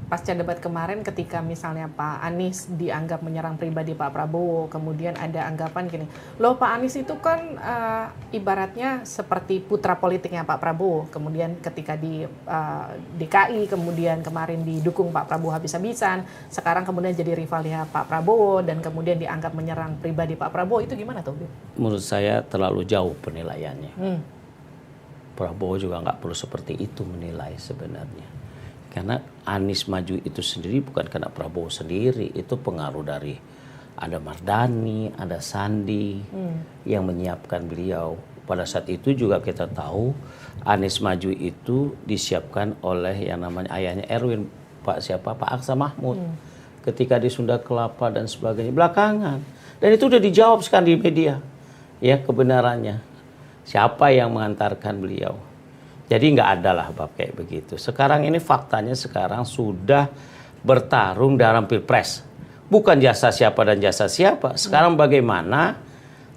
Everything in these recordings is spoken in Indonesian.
pasca debat kemarin ketika misalnya Pak Anies dianggap menyerang pribadi Pak Prabowo, kemudian ada anggapan gini, loh Pak Anies itu kan ibaratnya seperti putra politiknya Pak Prabowo, kemudian ketika di DKI, kemudian kemarin didukung Pak Prabowo habis-habisan, sekarang kemudian jadi rivalnya Pak Prabowo, dan kemudian dianggap menyerang pribadi Pak Prabowo, itu gimana tuh? Menurut saya terlalu jauh penilaiannya. Prabowo juga nggak perlu seperti itu menilai sebenarnya. Karena Anies maju itu sendiri bukan karena Prabowo sendiri, itu pengaruh dari ada Mardhani, ada Sandi yang menyiapkan beliau. Pada saat itu juga kita tahu Anies maju itu disiapkan oleh yang namanya ayahnya Erwin, Pak Aksa Mahmud. Ketika di Sunda Kelapa dan sebagainya belakangan. Dan itu udah dijawab sekarang di media. Ya, kebenarannya. Siapa yang mengantarkan beliau? Jadi nggak ada lah bab kayak begitu. Sekarang ini faktanya sekarang sudah bertarung dalam pilpres. Bukan jasa siapa dan jasa siapa. Sekarang bagaimana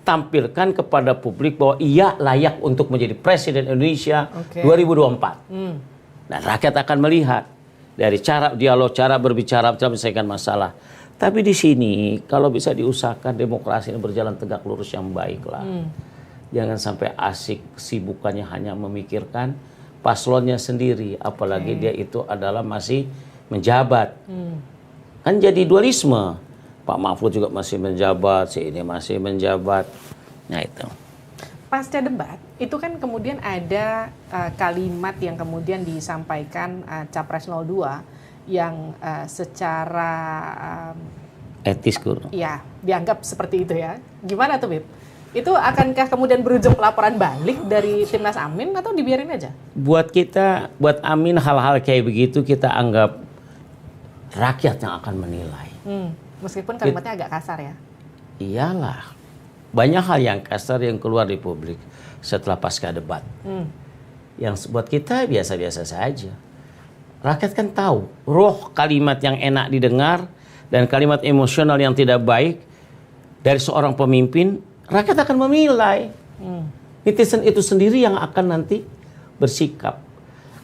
tampilkan kepada publik bahwa ia layak untuk menjadi Presiden Indonesia 2024. Dan rakyat akan melihat dari cara dialog, cara berbicara, cara menyelesaikan masalah. Tapi di sini kalau bisa diusahakan demokrasi ini berjalan tegak lurus yang baik lah. Jangan sampai asik sibukannya hanya memikirkan paslonnya sendiri. Apalagi dia itu adalah masih menjabat. Kan jadi dualisme. Pak Mahfud juga masih menjabat, si ini masih menjabat. Nah itu. Pasca debat, itu kan kemudian ada kalimat yang kemudian disampaikan Capres 02 yang secara etis guru. Ya, dianggap seperti itu ya. Gimana tuh, Bib? Itu akankah kemudian berujung pelaporan balik dari Timnas Amin atau dibiarin aja? Buat kita, buat Amin hal-hal kayak begitu kita anggap rakyat yang akan menilai. Meskipun kalimatnya agak kasar ya? Iyalah. Banyak hal yang kasar yang keluar di publik setelah pasca debat. Yang buat kita biasa-biasa saja. Rakyat kan tahu roh kalimat yang enak didengar dan kalimat emosional yang tidak baik dari seorang pemimpin. Rakyat akan memilai. Netizen itu sendiri yang akan nanti bersikap.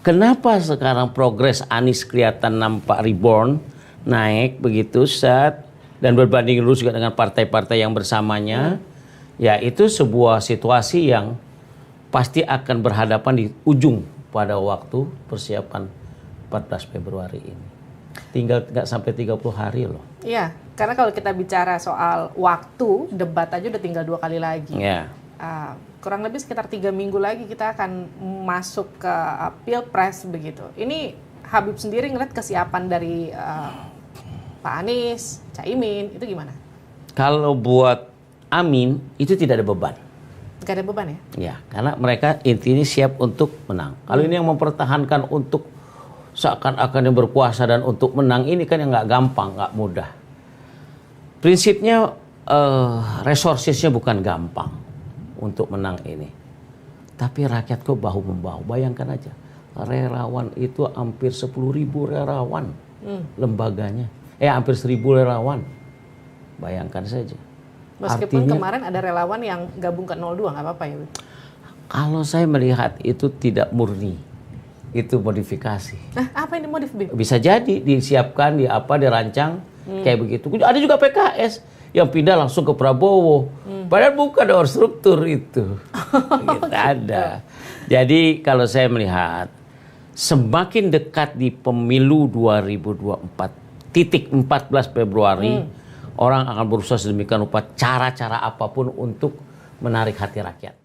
Kenapa sekarang progres Anies kelihatan nampak reborn, naik begitu set, dan berbanding lurus juga dengan partai-partai yang bersamanya, ya itu sebuah situasi yang pasti akan berhadapan di ujung pada waktu persiapan 14 Februari ini. Tinggal nggak sampai 30 hari loh. Iya, karena kalau kita bicara soal waktu, debat aja udah tinggal 2 kali lagi. Ya. Kurang lebih sekitar 3 minggu lagi kita akan masuk ke Pilpres begitu. Ini Habib sendiri ngeliat kesiapan dari Pak Anies, Caimin, itu gimana? Kalau buat Amin, itu tidak ada beban. Gak ada beban ya? Ya, karena mereka intinya siap untuk menang. Kalau ini yang mempertahankan untuk seakan-akan yang berkuasa dan untuk menang, ini kan yang nggak gampang, nggak mudah. Prinsipnya resourcesnya bukan gampang untuk menang ini. Tapi rakyat kok bahu-membahu. Bayangkan aja, relawan itu hampir 10.000 relawan lembaganya. Hampir 1.000 relawan. Bayangkan saja. Meskipun artinya, kemarin ada relawan yang gabung ke 02, nggak apa-apa ya? Kalau saya melihat itu tidak murni. Itu modifikasi. Nah, apa yang dimodif, Bib? Bisa jadi disiapkan, dirancang kayak begitu. Ada juga PKS yang pindah langsung ke Prabowo. Padahal bukan ada struktur itu. Gitu, ada. Jadi kalau saya melihat semakin dekat di pemilu 2024 titik 14 Februari orang akan berusaha sedemikian rupa cara-cara apapun untuk menarik hati rakyat.